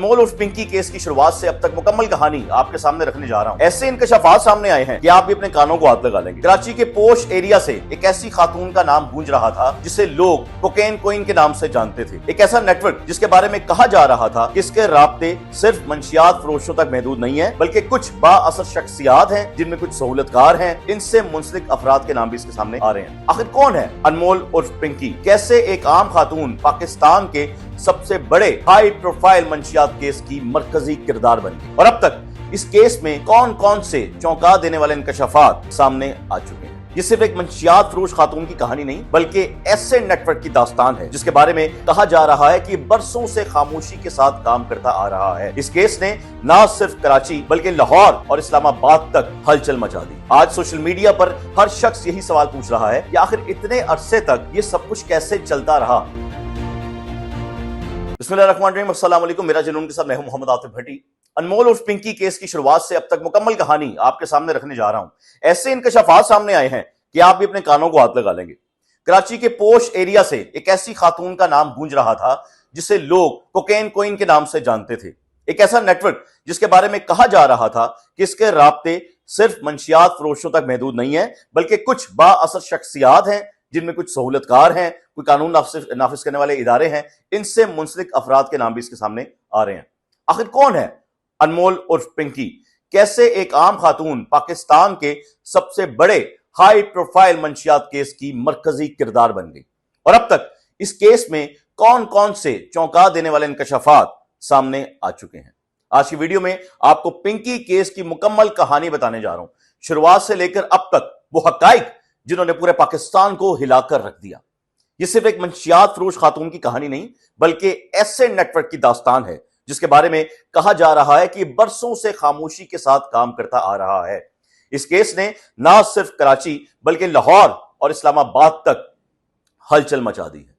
अनमोल उर्फ पिंकी केस की शुरुआत से अब तक मुकम्मल कहानी आपके सामने रखने जा रहा हूं। ऐसे इंकशाफात सामने आए हैं कि आप भी अपने कानों को हाथ लगा लेंगे। कराची के पोश एरिया से एक ऐसी खातून का नाम गूंज रहा था जिसे लोग कोकेन कोइन के नाम से जानते थे। एक ऐसा नेटवर्क जिसके बारे में कहा जा रहा था कि इसके राब्ते सिर्फ मंशियात फरोशों तक महदूद नहीं है, बल्कि कुछ बाअसर शख्सियात हैं जिनमें कुछ सहूलतकार हैं। इनसे मुंसलिक अफराद के नाम भी इसके सामने आ रहे हैं। आखिर कौन है अनमोल उर्फ पिंकी? कैसे एक आम खातून पाकिस्तान के सबसे बड़े हाई प्रोफाइल मंशियात केस की मरकजी किरदार बन गई? और अब तक इस केस में कौन कौन से चौंका देने वाले इंकशाफात सामने आ चुके हैं? ये सिर्फ एक मंशियात फरोश खातून की कहानी नहीं, बल्कि ऐसे नेटवर्क की दास्तान है जिसके बारे में कहा जा रहा है कि बरसों से खामोशी के साथ काम करता आ रहा है। इस केस ने न सिर्फ कराची बल्कि लाहौर और इस्लामाबाद तक हलचल मचा दी। आज सोशल मीडिया पर हर शख्स यही सवाल पूछ रहा है कि आखिर इतने अरसे तक ये सब कुछ कैसे चलता रहा। बिस्मिल्लाहिर्रहमानिर्रहीम, अस्सलाम वालेकुम। मेरा जुनून के साथ मैं हूं मोहम्मद आतिफ भट्टी। अनमोल उर्फ पिंकी केस की शुरुआत से अब तक मुकम्मल कहानी आपके सामने रखने जा रहा हूं। ऐसे इंकशाफात सामने आए हैं कि आप भी अपने कानों को हाथ लगा लेंगे। कराची के पोश एरिया से एक ऐसी खातून का नाम गूंज रहा था जिसे लोग कोकेन कोइन के नाम से जानते थे। एक ऐसा नेटवर्क जिसके बारे में कहा जा रहा था कि इसके राब्ते सिर्फ मंशियात फरोशों तक महदूद नहीं है, बल्कि कुछ बाअसर शख्सियात हैं जिनमें कुछ सहूलतकार हैं, कोई कानून नाफिज करने वाले इदारे हैं। इनसे मुंसलिक अफराद के नाम भी इसके सामने आ रहे हैं। आखिर कौन है अनमोल उर्फ पिंकी? कैसे एक आम खातून पाकिस्तान के सबसे बड़े हाई प्रोफाइल मंशियात केस की मरकजी किरदार बन गई? और अब तक इस केस में कौन कौन से चौंका देने वाले इंकशाफात सामने आ चुके हैं? आज की वीडियो में आपको पिंकी केस की मुकम्मल कहानी बताने जा रहा हूं, शुरुआत से लेकर अब तक वो हकाइक जिन्होंने पूरे पाकिस्तान को हिलाकर रख दिया। यह सिर्फ एक मंशियात फरोश खातून की कहानी नहीं, बल्कि ऐसे नेटवर्क की दास्तान है जिसके बारे में कहा जा रहा है कि बरसों से खामोशी के साथ काम करता आ रहा है। इस केस ने न सिर्फ कराची बल्कि लाहौर और इस्लामाबाद तक हलचल मचा दी है।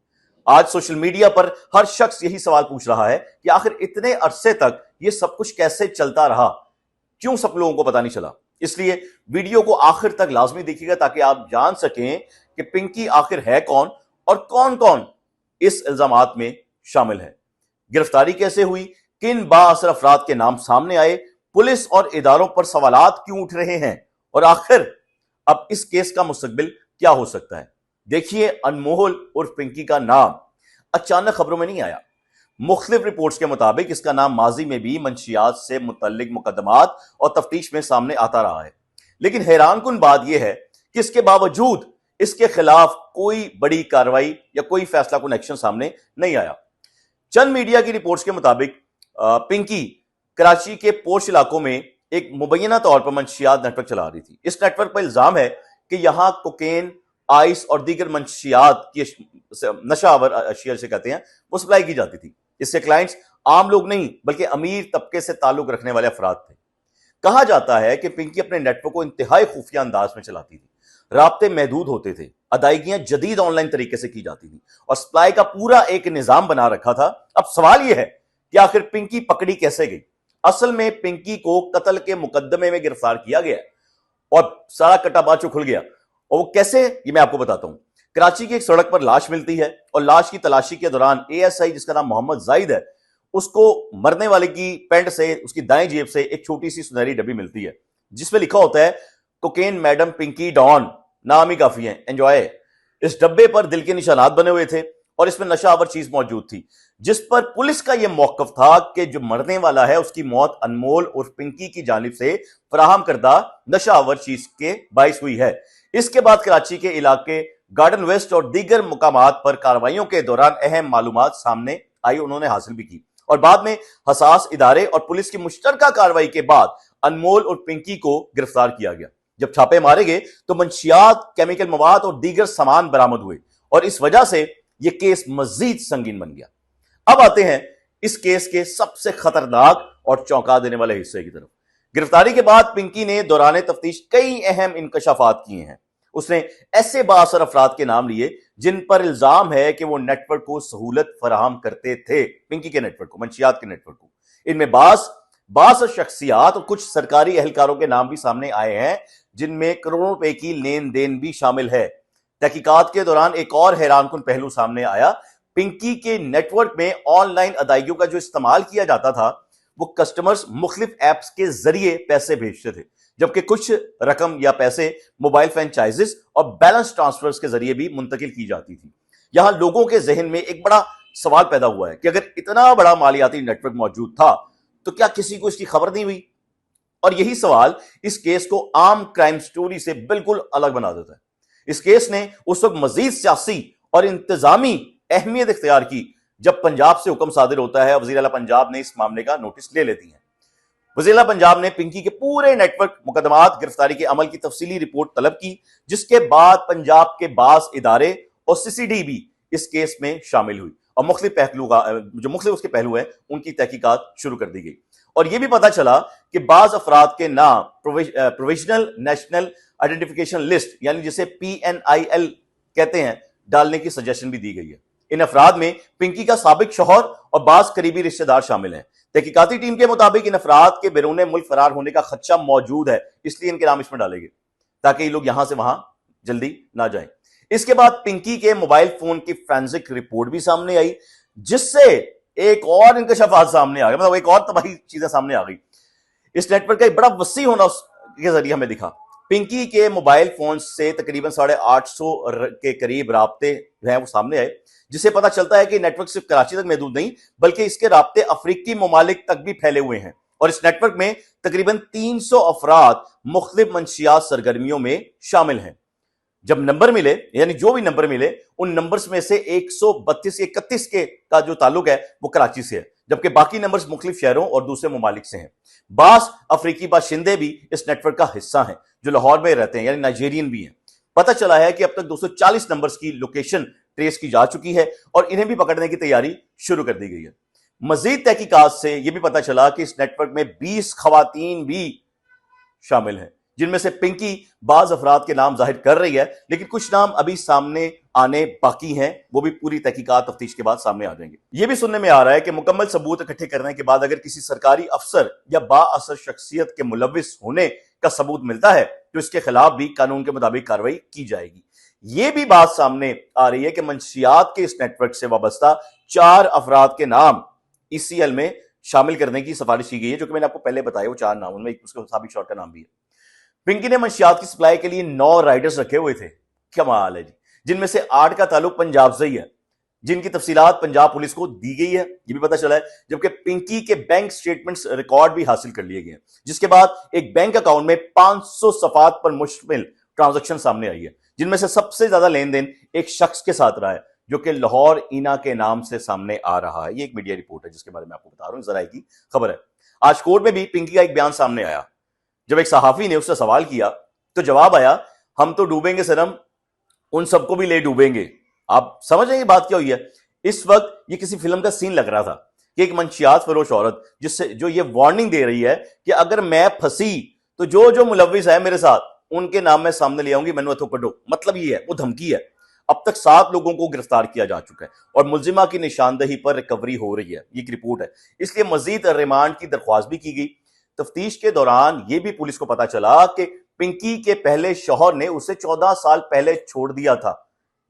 आज सोशल मीडिया पर हर शख्स यही सवाल पूछ रहा है कि आखिर इतने अरसे तक यह सब कुछ कैसे चलता रहा, क्यों सब लोगों को पता नहीं चला। इसलिए वीडियो को आखिर तक लाजमी देखिएगा ताकि आप जान सकें कि पिंकी आखिर है कौन और कौन कौन इस इल्जामात में शामिल है। गिरफ्तारी कैसे हुई, किन बाअसर अफराद के नाम सामने आए, पुलिस और इदारों पर सवालात क्यों उठ रहे हैं, और आखिर अब इस केस का मुस्तकबिल क्या हो सकता है। देखिए, अनमोल उर्फ पिंकी का नाम अचानक खबरों में नहीं आया। मुख्तलिफ रिपोर्ट्स के मुताबिक इसका नाम माजी में भी मंशियात से मुतल्लिक मुकदमात और तफ्तीश में सामने आता रहा है, लेकिन हैरानकुन बात यह है कि इसके बावजूद इसके खिलाफ कोई बड़ी कार्रवाई या कोई फैसला कुन एक्शन सामने नहीं आया। चंद मीडिया की रिपोर्ट्स के मुताबिक पिंकी कराची के पोश इलाकों में एक मुबैना तौर पर मंशियात नेटवर्क चला रही थी। इस नेटवर्क पर इल्जाम है कि यहां कोकेन, आइस और दीगर मंशियात की नशावर अशिया से कहते हैं, वो सप्लाई की जाती थी। इसके क्लाइंट्स आम लोग नहीं बल्कि अमीर तबके से ताल्लुक रखने वाले अफराद थे। कहा जाता है कि पिंकी अपने नेटवर्क को इंतहाई खुफिया अंदाज में चलाती थी। राब्ते महदूद होते थे, अदायगियां जदीद ऑनलाइन तरीके से की जाती थी और सप्लाई का पूरा एक निजाम बना रखा था। अब सवाल यह है कि आखिर पिंकी पकड़ी कैसे गई? असल में पिंकी को कत्ल के मुकदमे में गिरफ्तार किया गया और सारा कटाबाचू खुल गया। और वो कैसे, ये मैं आपको बताता हूं। कराची की एक सड़क पर लाश मिलती है और लाश की तलाशी के दौरान एएसआई जिसका नाम मोहम्मद जाहिद है, उसको मरने वाले की पैंट से, उसकी दाएं जेब से एक छोटी सी सुनहरी डब्बी मिलती है जिसमें लिखा होता है कोकेन मैडम पिंकी डॉन, नाम ही काफी है, एंजॉय। इस डब्बे पर दिल के निशानात बने हुए थे और इसमें नशावर चीज मौजूद थी, जिस पर पुलिस का यह मौकफ था कि जो मरने वाला है उसकी मौत अनमोल उर्फ पिंकी की जानिब से फराहम करदा नशावर चीज के बाइस हुई है। इसके बाद कराची के इलाके गार्डन वेस्ट और दीगर मुकामात पर कार्रवाइयों के दौरान अहम मालूमात सामने आई, उन्होंने हासिल भी की और बाद में हसास इदारे और पुलिस की मुश्तरका कार्रवाई के बाद अनमोल और पिंकी को गिरफ्तार किया गया। जब छापे मारे गए तो मंशियात, केमिकल मवाद और दीगर सामान बरामद हुए और इस वजह से यह केस मजीद संगीन बन गया। अब आते हैं इस केस के सबसे खतरनाक और चौंका देने वाले हिस्से की तरफ। गिरफ्तारी के बाद पिंकी ने दौरान तफ्तीश कई अहम इंकशाफात किए हैं। उसने ऐसे बाअसर अफराद के नाम लिए जिन पर इल्जाम है कि वो नेटवर्क को सहूलत फराहम करते थे, पिंकी के नेटवर्क को, मंशियात के नेटवर्क को। इनमें बास शख्सियात और कुछ सरकारी एहलकारों के नाम भी सामने आए हैं जिनमें करोड़ों रुपए की लेन देन भी शामिल है। तहकीकात के दौरान एक और हैरानकुन पहलू सामने आया। पिंकी के नेटवर्क में ऑनलाइन अदायगियों का जो इस्तेमाल किया जाता था वो कस्टमर्स मुख्तलिफ एप्स के जरिए पैसे भेजते थे, जबकि कुछ रकम या पैसे मोबाइल फ्रेंचाइजेस और बैलेंस ट्रांसफर्स के जरिए भी मुंतकिल की जाती थी। यहां लोगों के जहन में एक बड़ा सवाल पैदा हुआ है कि अगर इतना बड़ा मालियाती नेटवर्क मौजूद था तो क्या किसी को इसकी खबर नहीं हुई? और यही सवाल इस केस को आम क्राइम स्टोरी से बिल्कुल अलग बना देता है। इस केस ने उस वक्त मजीद सियासी और इंतजामी अहमियत इख्तियार की जब पंजाब से हुक्म सादिर होता है। वज़ीर आला पंजाब ने इस मामले का नोटिस ले लेती है। वज़ीर आला पंजाब ने पिंकी के पूरे नेटवर्क मुकदमात गिरफ्तारी के अमल की तफसीली रिपोर्ट तलब की, जिसके बाद पंजाब के बास इदारे और सीसीडी भी इस केस में शामिल हुई और मुख्तलिफ पहलू का जो मुख्तलिफ उसके पहलू है उनकी तहकीकात शुरू कर दी गई। और यह भी पता चला कि बाज अफराद के नाम प्रोविजनल नेशनल आइडेंटिफिकेशन लिस्ट यानी जिसे PNIL कहते हैं डालने की सजेशन भी दी गई है। इन अफराद में पिंकी का साबिक शौहर और बाज करीबी रिश्तेदार शामिल हैं। तहकीकाती टीम के मुताबिक इन अफराद के बैरून मुल्क फरार होने का खदशा मौजूद है, इसलिए इनके नाम इसमें डाले गए ताकि ये लोग यहां से वहां जल्दी ना जाएं। इसके बाद पिंकी के मोबाइल फोन की फोरेंसिक रिपोर्ट भी सामने आई, जिससे एक और इंकशाफात सामने आ गए, मतलब एक और तबाही चीजें सामने आ गई। इस नेटवर्क का एक बड़ा वसी होना के जरिए हमें दिखा। पिंकी के मोबाइल फोन से तकरीबन 850 के करीब राब्ते हैं वो सामने आए, जिससे पता चलता है कि नेटवर्क सिर्फ कराची तक महदूद नहीं बल्कि इसके राब्ते अफ्रीकी ममालिक तक भी फैले हुए हैं। और इस नेटवर्क में तकरीबन 300 अफराद मुख्तलिफ मंशियात सरगर्मियों में शामिल हैं। जब नंबर मिले यानी जो भी नंबर मिले उन नंबर्स में से 132 या 31 के का जो ताल्लुक है वो कराची से है, जबकि बाकी नंबर्स मुख्तलिफ शहरों और दूसरे ममालिक से हैं। बास अफ्रीकी बाशिंदे भी इस नेटवर्क का हिस्सा हैं जो लाहौर में रहते हैं, यानी नाइजीरियन भी हैं। पता चला है कि अब तक 240 नंबर्स की लोकेशन ट्रेस की जा चुकी है और इन्हें भी पकड़ने की तैयारी शुरू कर दी गई है। मजीद तहकीकात से यह भी पता चला कि इस नेटवर्क में 20 खवातीन भी शामिल हैं, जिनमें से पिंकी बाज अफराद के नाम जाहिर कर रही है, लेकिन कुछ नाम अभी सामने आने बाकी हैं, वो भी पूरी तहकीकात तफ्तीश के बाद सामने आ जाएंगे। यह भी सुनने में आ रहा है कि मुकम्मल सबूत इकट्ठे करने के बाद अगर किसी सरकारी अफसर या बाअसर शख्सियत के मुलविस होने का सबूत मिलता है तो इसके खिलाफ भी कानून के मुताबिक कार्रवाई की जाएगी। यह भी बात सामने आ रही है कि मंशियात के इस नेटवर्क से वाबस्ता 4 अफराद के नाम ECL में शामिल करने की सिफारिश की गई है, जो कि मैंने आपको पहले बताया वो 4 नाम, उनमें उसके साबिक शौहर का नाम भी है। पिंकी ने मंशियात की सप्लाई के लिए 9 राइडर्स रखे हुए थे। कमाल है जी, जिनमें से 8 का ताल्लुक पंजाब से ही है, जिनकी तफसीलात पंजाब पुलिस को दी गई है, ये भी पता चला है। जबकि पिंकी के बैंक स्टेटमेंट्स रिकॉर्ड भी हासिल कर लिए गए, जिसके बाद एक बैंक अकाउंट में 500 सफात पर मुश्तमिल ट्रांजैक्शन सामने आई है, जिनमें से सबसे ज्यादा लेन देन एक शख्स के साथ रहा है जो कि लाहौर ईना के नाम से सामने आ रहा है। ये एक मीडिया रिपोर्ट है जिसके बारे में आपको बता रहा हूं, जरा की खबर है। आज कोर्ट में भी पिंकी का एक बयान सामने आया। जब एक सहाफी ने उससे सवाल किया तो जवाब आया, हम तो डूबेंगे सनम, उन सबको भी ले डूबेंगे। आप समझ रहे हैं बात क्या हुई है? इस वक्त ये किसी फिल्म का सीन लग रहा था कि एक मंशियात फरोश औरत जो ये वार्निंग दे रही है कि अगर मैं फंसी तो जो जो मुलविस है मेरे साथ उनके नाम मैं सामने ले आऊंगी, मैनू इथों कड्डो। मतलब ये है, वो धमकी है। अब तक 7 लोगों को गिरफ्तार किया जा चुका है और मुलजिमा की निशानदही पर रिकवरी हो रही है, ये एक रिपोर्ट है। इसलिए मजीद रिमांड की दरख्वास्त भी की गई। तफ्तीश के दौरान यह भी पुलिस को पता चला कि पिंकी के पहले शौहर ने उसे 14 साल पहले छोड़ दिया था,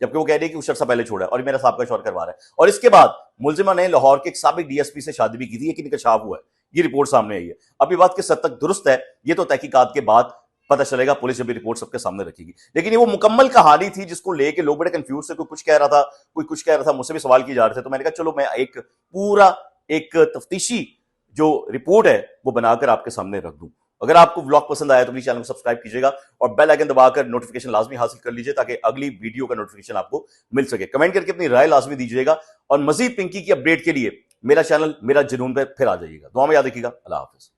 जबकि वो कह रही है कि उस शख्स पहले छोड़ा है और मेरा साहब का शौहर करवा रहा है। और इसके बाद मुलजिमा ने लाहौर के एक साबिक DSP से शादी भी की थी, लेकिन इंकशाफ हुआ है। ये रिपोर्ट सामने आई है। अभी बात किस हद तक दुरुस्त है ये तो तहकीकात के बाद पता चलेगा, पुलिस जब भी रिपोर्ट सबके सामने रखेगी। लेकिन ये वो मुकम्मल कहानी थी जिसको लेके लोग बड़े कंफ्यूज थे। कोई कुछ कह रहा था, कोई कुछ कह रहा था, मुझसे भी सवाल किए जा रहे थे। तो मैंने कहा चलो मैं एक पूरा एक तफ्तीशी जो रिपोर्ट है वो बनाकर आपके सामने रख दूं। अगर आपको व्लॉग पसंद आया तो प्लीज चैनल को सब्सक्राइब कीजिएगा और बेल आइकन दबाकर नोटिफिकेशन लाजमी हासिल कर लीजिए ताकि अगली वीडियो का नोटिफिकेशन आपको मिल सके। कमेंट करके अपनी राय लाजमी दीजिएगा और मजीद पिंकी की अपडेट के लिए मेरा चैनल मेरा जुनून पे फिर आ जाइएगा। दुआ में याद रखिएगा। अल्लाह हाफिज।